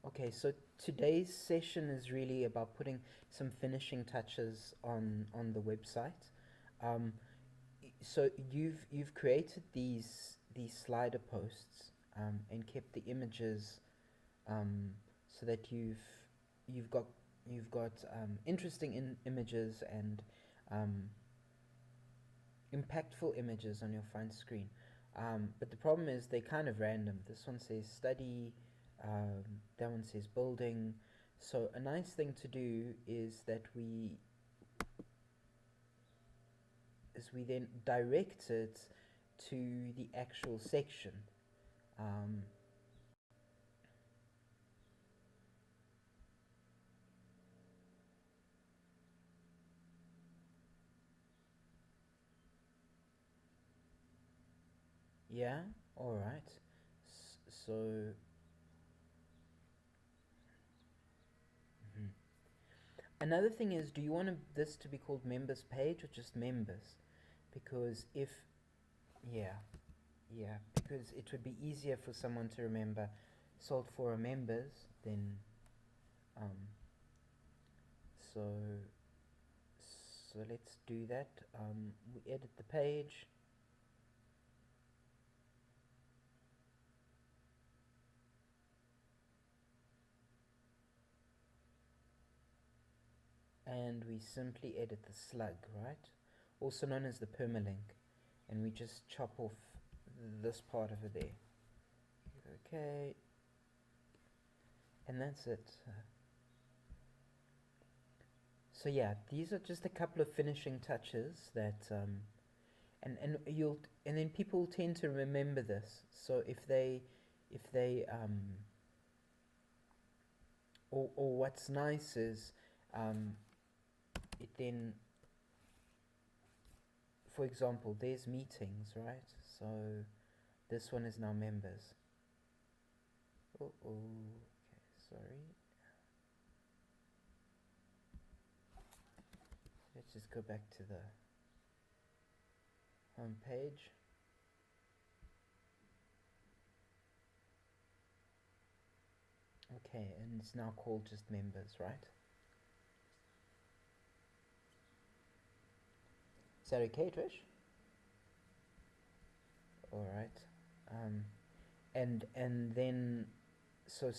Okay, so today's session is really about putting some finishing touches on the website. Um, so you've created these slider posts and kept the images so that you've got interesting images and um, impactful images on your front screen. But the problem is they're kind of random. This one says study, that one says building. So a nice thing to do is we then direct it to the actual section. Um, yeah, all right. So mhm. Another thing is, do you want this to be called members page or just members? Because if yeah, yeah, because it would be easier for someone to remember sold for a members than um, so so let's do that. We edit the page and we simply edit the slug, right? Also known as the permalink, and we just chop off this part over there. Okay, and that's it. So yeah, these are just a couple of finishing touches that and then people tend to remember this. So if they or what's nice is um, it then, for example, there's meetings, right? So this one is now members. Oh, okay, sorry. Let's just go back to the home page. Okay, and it's now called just members, right? Is that okay, Trish? All right. Um, and then so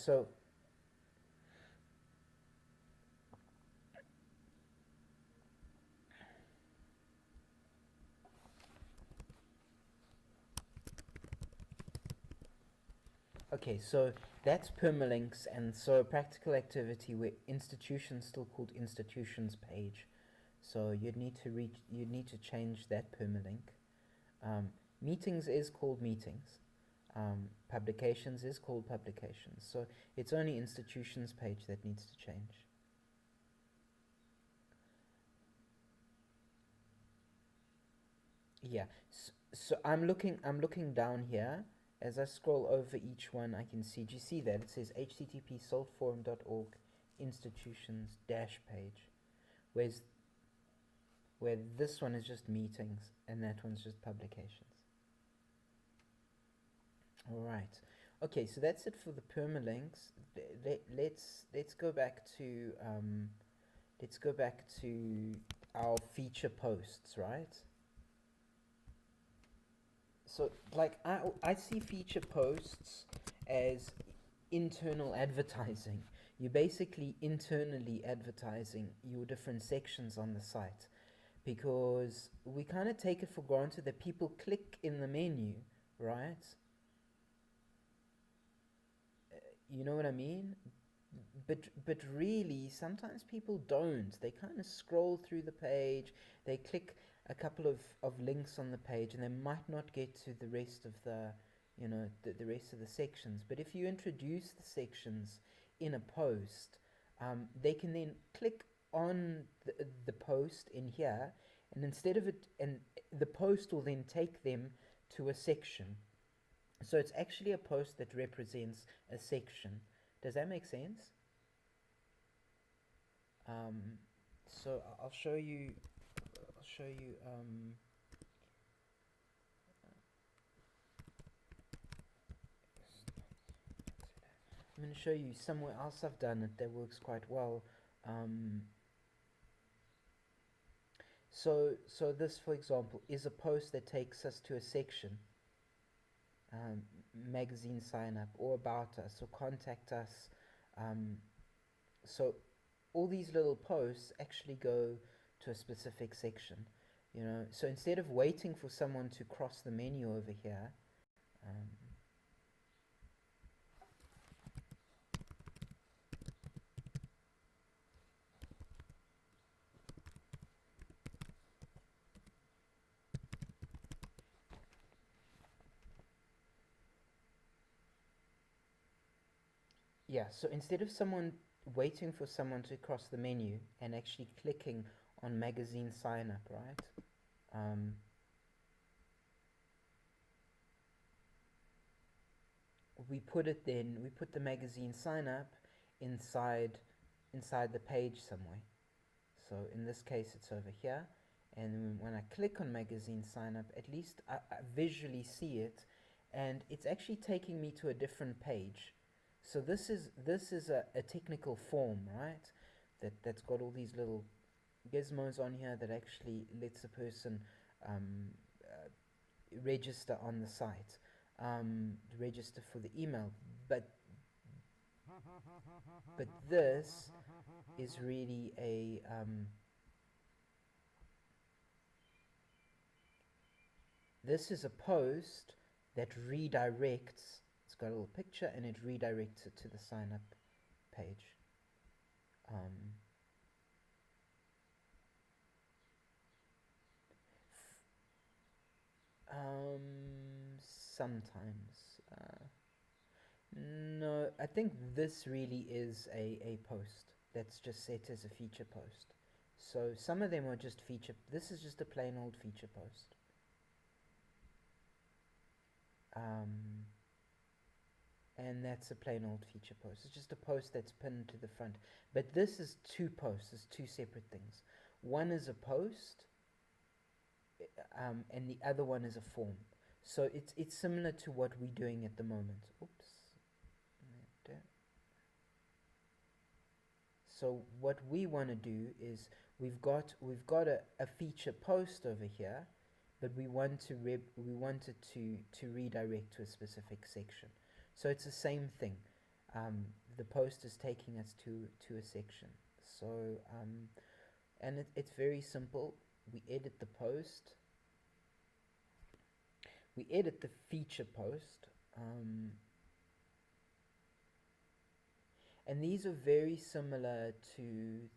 okay, so that's permalinks, and so a practical activity where institutions still called institutions page. So you'd need to change that permalink. Um, Meetings is called meetings. Publications is called publications. So it's only institutions page that needs to change. Yeah. So I'm looking down here. As I scroll over each one, I can see. Do you see that? It says http saltforum.org institutions dash page. Whereas where this one is just meetings and that one's just publications. All right. Okay, so that's it for the permalinks. Let's go back to our feature posts, right? So like I see feature posts as internal advertising. You're basically internally advertising your different sections on the site because we kind of take it for granted that people click in the menu, right? You know what I mean? But really sometimes people don't. They kind of scroll through the page, they click a couple of links on the page and they might not get to the rest of the rest of the sections. But if you introduce the sections in a post, they can then click on the post in here, and instead of it, and the post will then take them to a section. So it's actually a post that represents a section. Does that make sense? Um, so I'll show you. I'll show you. I'm going to show you somewhere else I've done it that works quite well. Um, so this, for example, is a post that takes us to a section, magazine sign up, or about us, or contact us. Um, so all these little posts actually go to a specific section, you know. So instead of waiting for someone to cross the menu over here, um, yeah, so instead of someone waiting for someone to cross the menu and actually clicking on magazine sign up, right? Um, we put the magazine sign up inside the page somewhere. So in this case, it's over here. And when I click on magazine sign up, at least I visually see it, and it's actually taking me to a different page. So this is a technical form, right? That's got all these little gizmos on here that actually lets a person um, register on the site, register for the email. But this is really this is a post that redirects. It's got a little picture and it redirects it to the sign up page. Um, Sometimes. No, I think this really is a post that's just set as a feature post. So some of them are just feature. This is just a plain old feature post. Um, and that's a plain old feature post. It's just a post that's pinned to the front. But this is two posts. It's two separate things. One is a post, and the other one is a form. So it's similar to what we're doing at the moment. Oops. So what we want to do is we've got a feature post over here, but we want it to redirect to a specific section. So it's the same thing. The post is taking us to a section. So and it's very simple. We edit the post. We edit the feature post. And these are very similar to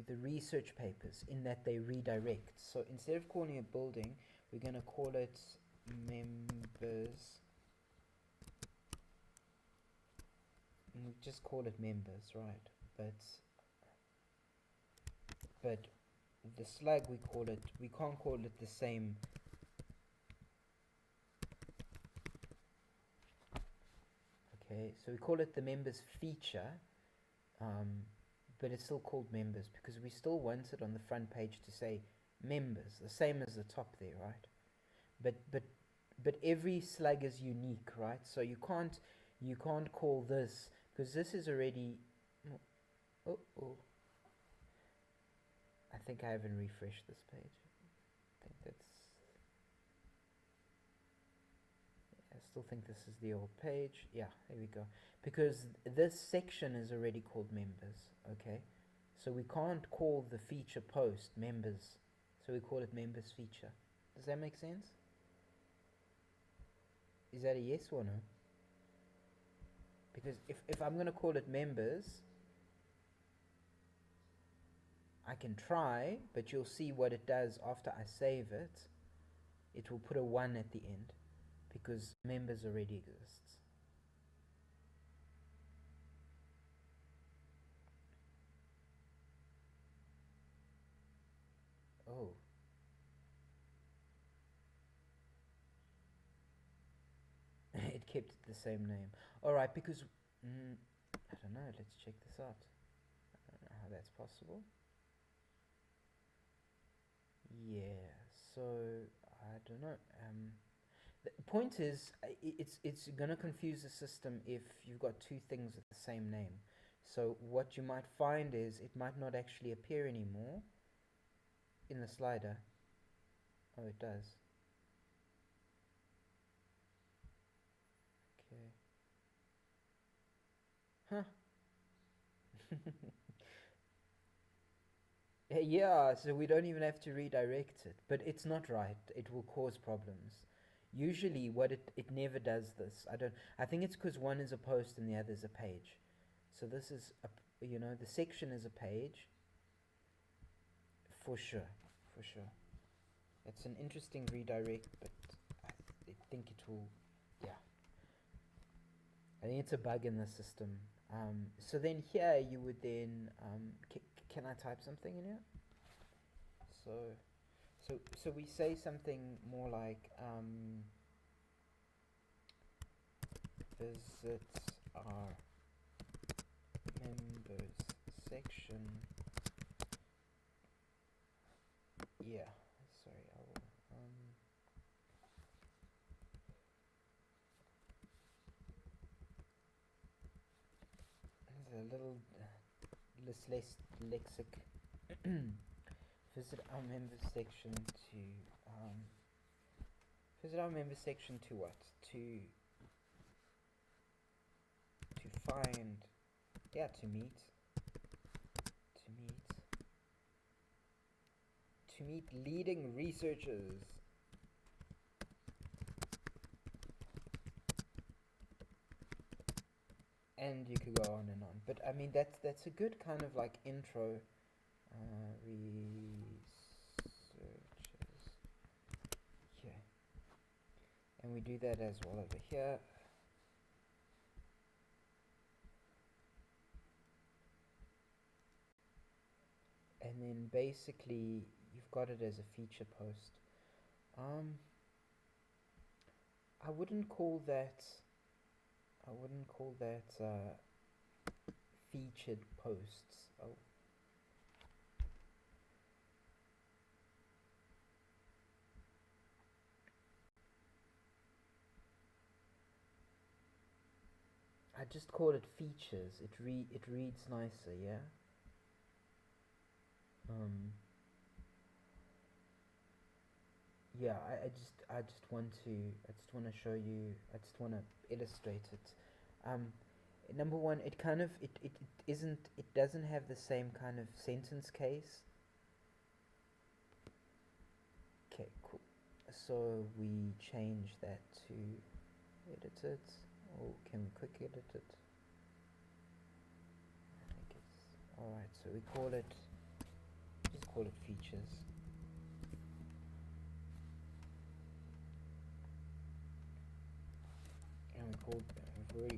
the research papers in that they redirect. So instead of calling it building, we're going to call it members. And we just call it members, right? But the slug we can't call it the same. Okay, so we call it the members feature, but it's still called members because we still want it on the front page to say members, the same as the top there, right? But every slug is unique, right? So you can't call this because this is already. Oh, I think I haven't refreshed this page. I think that's. I still think this is the old page. Yeah, there we go. Because this section is already called members, okay? So we can't call the feature post members. So we call it members feature. Does that make sense? Is that a yes or no? Because if I'm going to call it members, I can try, but you'll see what it does after I save it. It will put a 1 at the end because members already exists. Oh. It kept the same name. Alright, because I don't know, let's check this out. I don't know how that's possible. Yeah, so I don't know. point is, it's gonna confuse the system if you've got two things with the same name. So what you might find is it might not actually appear anymore in the slider. Oh, it does. Okay. Huh. Yeah, so we don't even have to redirect it. But it's not right. It will cause problems. Usually it never does this. I think it's because one is a post and the other is a page. So this is the section is a page. For sure. For sure. It's an interesting redirect, but I think it will, yeah. I think it's a bug in the system. So then here you would then, can I type something in here? So we say something more like, visit our members section. Yeah, sorry, I will, there's a little lexic. Visit our members section to, visit our members section to what? To find, yeah, to meet leading researchers. And you could go on and on, but I mean that's a good kind of like intro. Researchers. Okay, and we do that as well over here. And then basically you've got it as a feature post. I wouldn't call that featured posts. Oh. I just call it features. It reads nicer, yeah. Yeah, I just want to show you. I just want to illustrate it. Number one, it isn't, it doesn't have the same kind of sentence case. Okay, cool. So we change that to edit it. Oh, can we quick edit it? I think it's alright. So we call it, just call it features. And we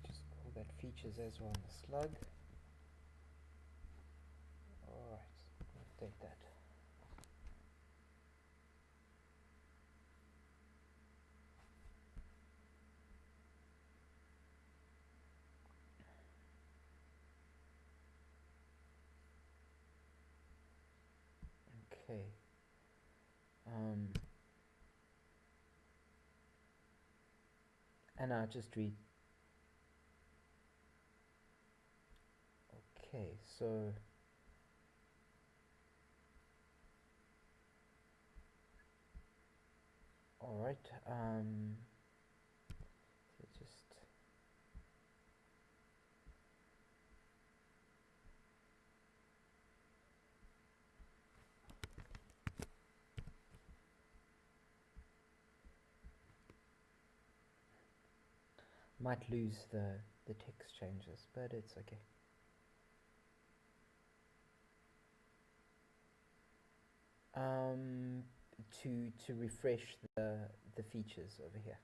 just call that features as well in the slug. Alright, update that. Okay. And I'll just read. Okay, so alright, so just might lose the text changes, but it's okay. To refresh the features over here.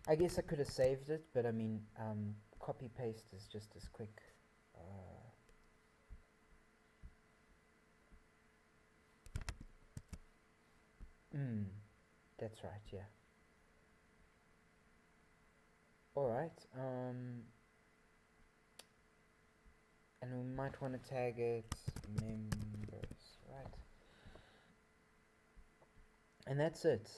I guess I could have saved it, but I mean, copy paste is just as quick. That's right, yeah. Alright, and we might want to tag it members, right? And that's it.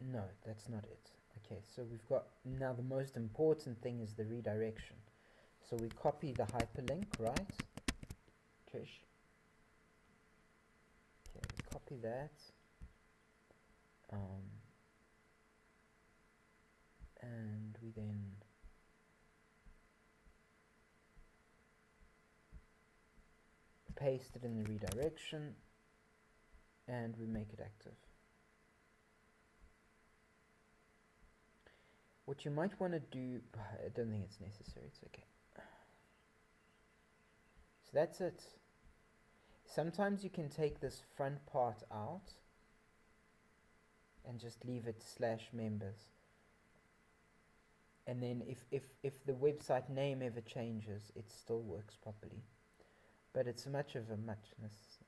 No, that's not it. Okay, so we've got, now the most important thing is the redirection. So we copy the hyperlink, right? Trish? Okay, we copy that. And we then paste it in the redirection and we make it active. What you might want to do, I don't think it's necessary, it's okay. So that's it. Sometimes you can take this front part out and just leave it /members. And then if the website name ever changes, it still works properly. But it's much of a muchness.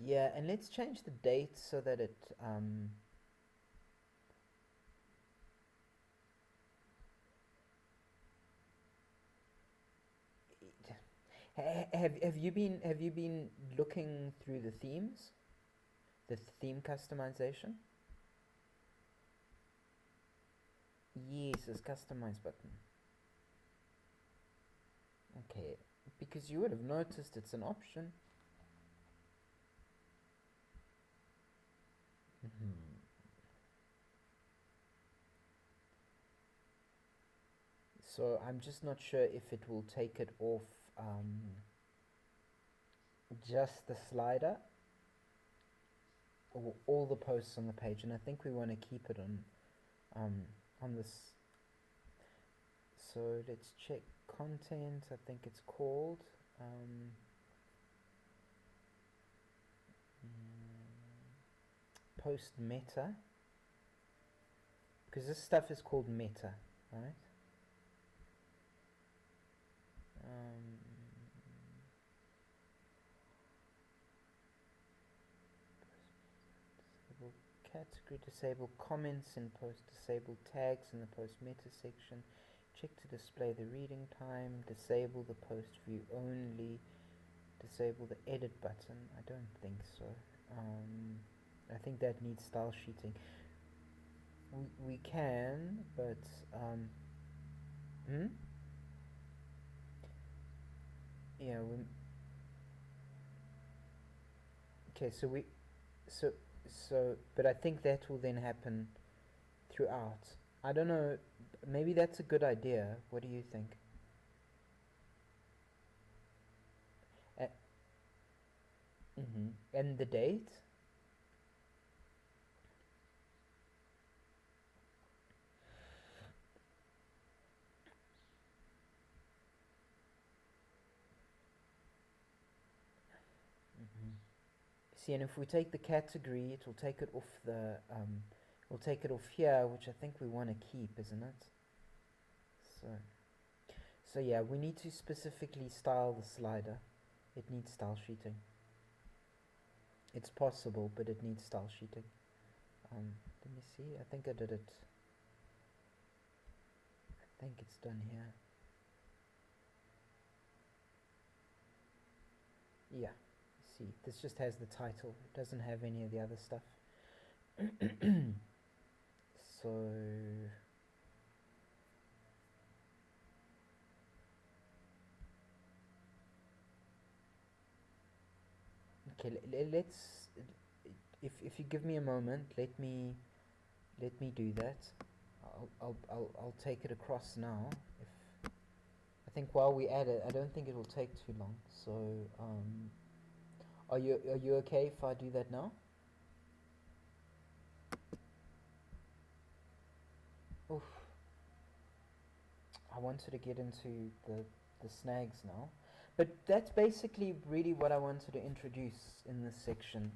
Yeah, and let's change the date so that it have you been looking through the themes, the theme customization? Yes, this customize button. Okay, because you would have noticed it's an option. So I'm just not sure if it will take it off just the slider or all the posts on the page, and I think we want to keep it on this. So let's check content. I think it's called post meta, because this stuff is called meta, right? Disable category, disable comments in post, disable tags in the post meta section, check to display the reading time, disable the post view only, disable the edit button. I don't think so. I think that needs style sheeting. We can, but yeah, okay, but I think that will then happen throughout. I don't know, maybe that's a good idea. What do you think? And the date? See, and if we take the category, it will take it off the, we'll take it off here, which I think we want to keep, isn't it? So yeah, we need to specifically style the slider. It needs style sheeting. It's possible, but it needs style sheeting. Let me see. I think I did it. I think it's done here. Yeah. See, this just has the title. It doesn't have any of the other stuff. So okay, let's if you give me a moment, let me do that. I'll take it across now. If I think while we add it, I don't think it will take too long. So are you okay if I do that now? Oof. I wanted to get into the snags now, but that's basically really what I wanted to introduce in this section.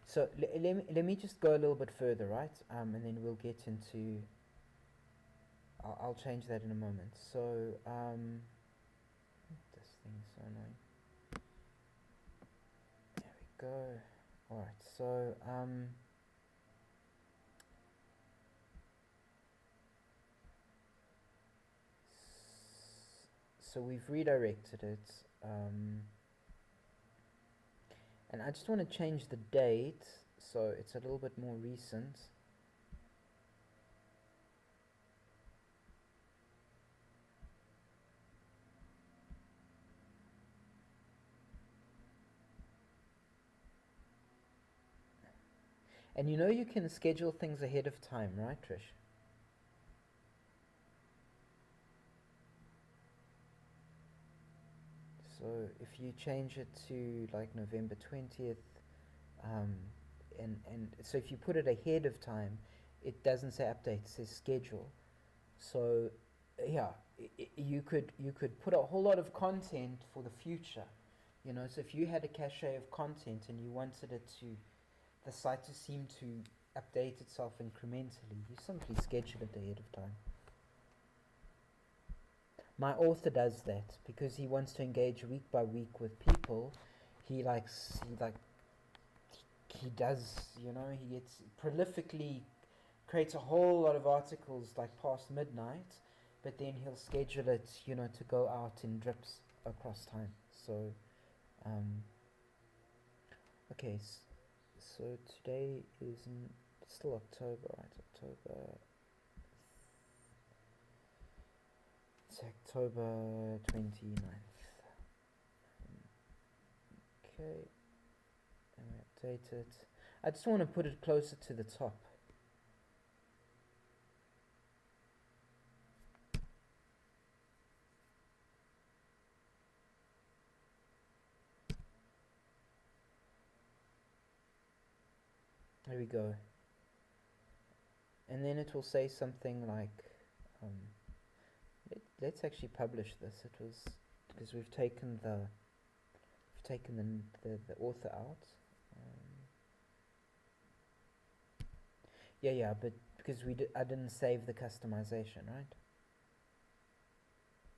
So let me just go a little bit further, right? And then we'll get into. I'll change that in a moment. So this thing's so annoying. There we go. All right. So so we've redirected it. And I just want to change the date so it's a little bit more recent. And you know you can schedule things ahead of time, right, Trish? So if you change it to like November 20th, um, and so if you put it ahead of time, it doesn't say update, it says schedule. So yeah, you could put a whole lot of content for the future, you know. So if you had a cache of content and you wanted it to the site to seem to update itself incrementally, you simply schedule it ahead of time. My author does that because he wants to engage week by week with people. He does, you know, he gets prolifically creates a whole lot of articles like past midnight, but then he'll schedule it, you know, to go out in drips across time. So, um, okay, so today is still October, right? It's October 29th. Okay, and we update it. I just want to put it closer to the top. There we go. And then it will say something like, um, let's actually publish this. It was because we've taken the author out. Yeah, but because I didn't save the customization, right?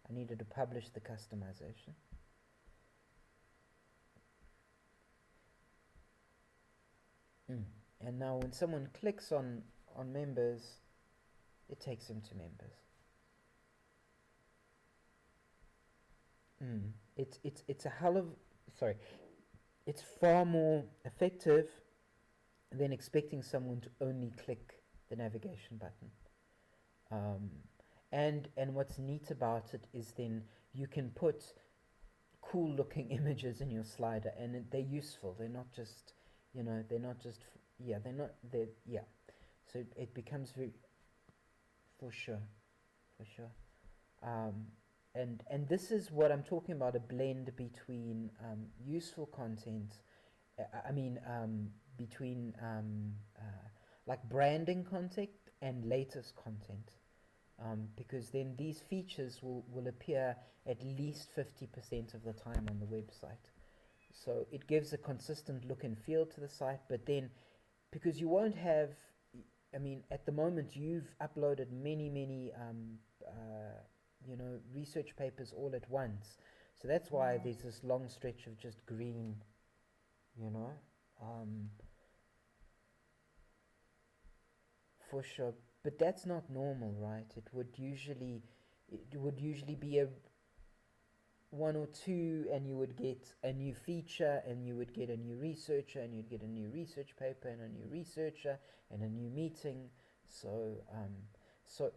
I needed to publish the customization. And now when someone clicks on members, it takes them to members. It's a hell of sorry. It's far more effective than expecting someone to only click the navigation button. And what's neat about it is then you can put cool looking images in your slider, and they're useful. They're not just, you know, they're not just they're not yeah. So it becomes very for sure, for sure. And this is what I'm talking about, a blend between useful content, I mean, between like branding content and latest content. Because then these features will appear at least 50% of the time on the website. So it gives a consistent look and feel to the site, but then because you won't have, I mean, at the moment you've uploaded many, you know, research papers all at once. So that's why there's this long stretch of just green, you know, for sure. But that's not normal, right? It would usually be a one or two, and you would get a new feature, and you would get a new researcher, and you'd get a new research paper, and a new researcher, and a new meeting. So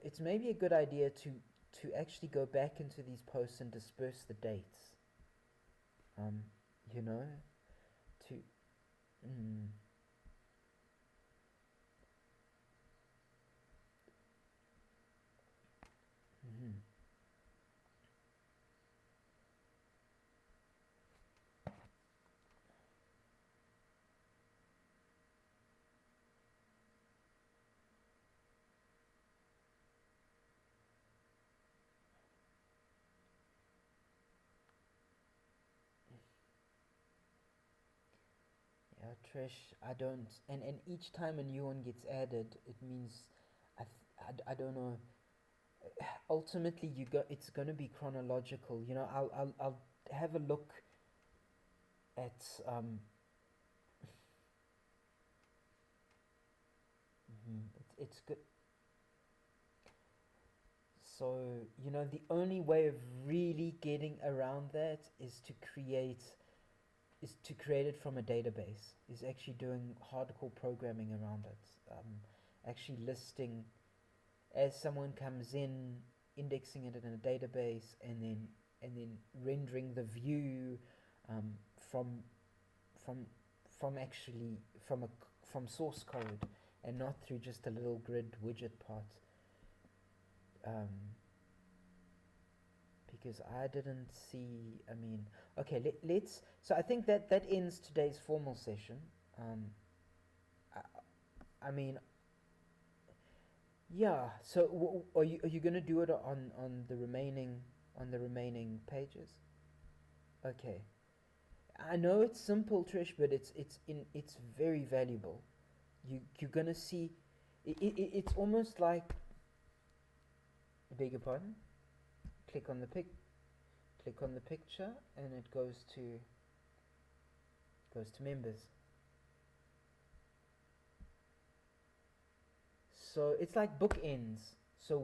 it's maybe a good idea to actually go back into these posts and disperse the dates. Um, you know, to mm, mm, yeah, Trish, I don't, and each time a new one gets added, it means I don't know. Ultimately, it's gonna be chronological. You know, I'll have a look at it's good. So, the only way of really getting around that is to create it from a database, is actually doing hardcore programming around it. Actually listing as someone comes in, indexing it in a database, and then rendering the view um, from from from actually from source code, and not through just a little grid widget part. Um, because I didn't see. I mean, okay, let's. So I think that ends today's formal session. Um, I mean, yeah. So are you gonna do it on the remaining pages? Okay. I know it's simple, Trish, but it's very valuable. You're gonna see. It's almost like. I beg your pardon. Click on the click on the picture, and it goes to members. So it's like bookends. So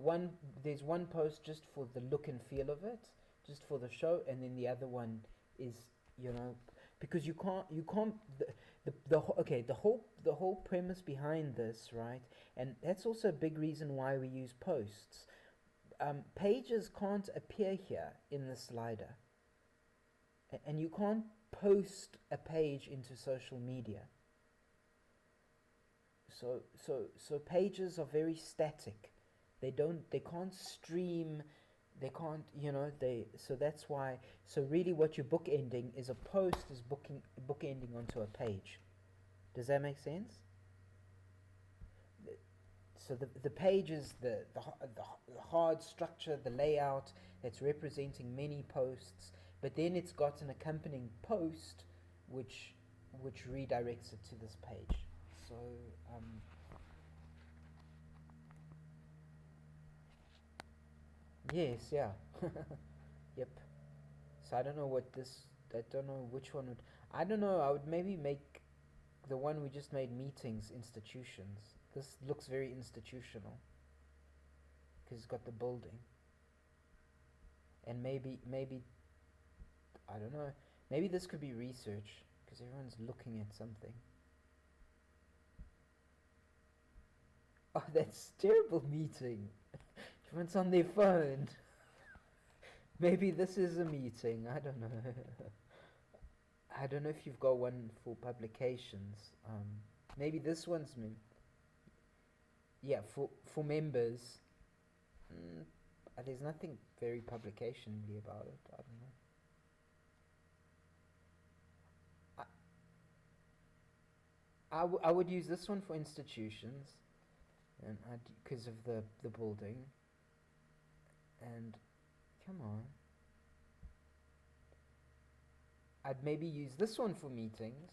there's one post just for the look and feel of it, just for the show, and then the other one is, you know because you can't okay, the whole premise behind this, right? And that's also a big reason why we use posts. Pages can't appear here in the slider, and you can't post a page into social media. So pages are very static. They can't stream, they can't, they so that's why. So really what you're bookending is a post is bookending onto a page. Does that make sense? So the page is the hard structure, the layout that's representing many posts, but then it's got an accompanying post which redirects it to this page. So um, yes, yeah. Yep. So I don't know what this. I don't know which one would. I don't know. I would maybe make the one we just made meetings institutions. This looks very institutional because it's got the building, and maybe I don't know. Maybe this could be research because everyone's looking at something. Oh, that's terrible meeting. Everyone's on their phone. Maybe this is a meeting. I don't know. I don't know if you've got one for publications. Maybe this one's yeah, for members. Mm, there's nothing very publicationally about it. I don't know. I would use this one for institutions, and because of the building. And come on, I'd maybe use this one for meetings.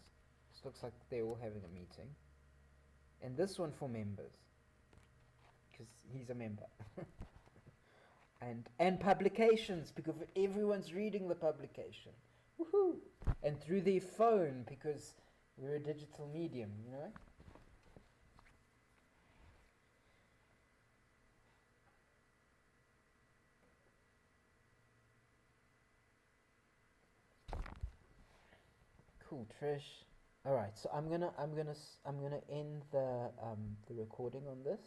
This looks like they're all having a meeting, and this one for members because he's a member. And publications because everyone's reading the publication. Woohoo! And through their phone because we're a digital medium. Cool, Trish. All right, so I'm gonna end the recording on this.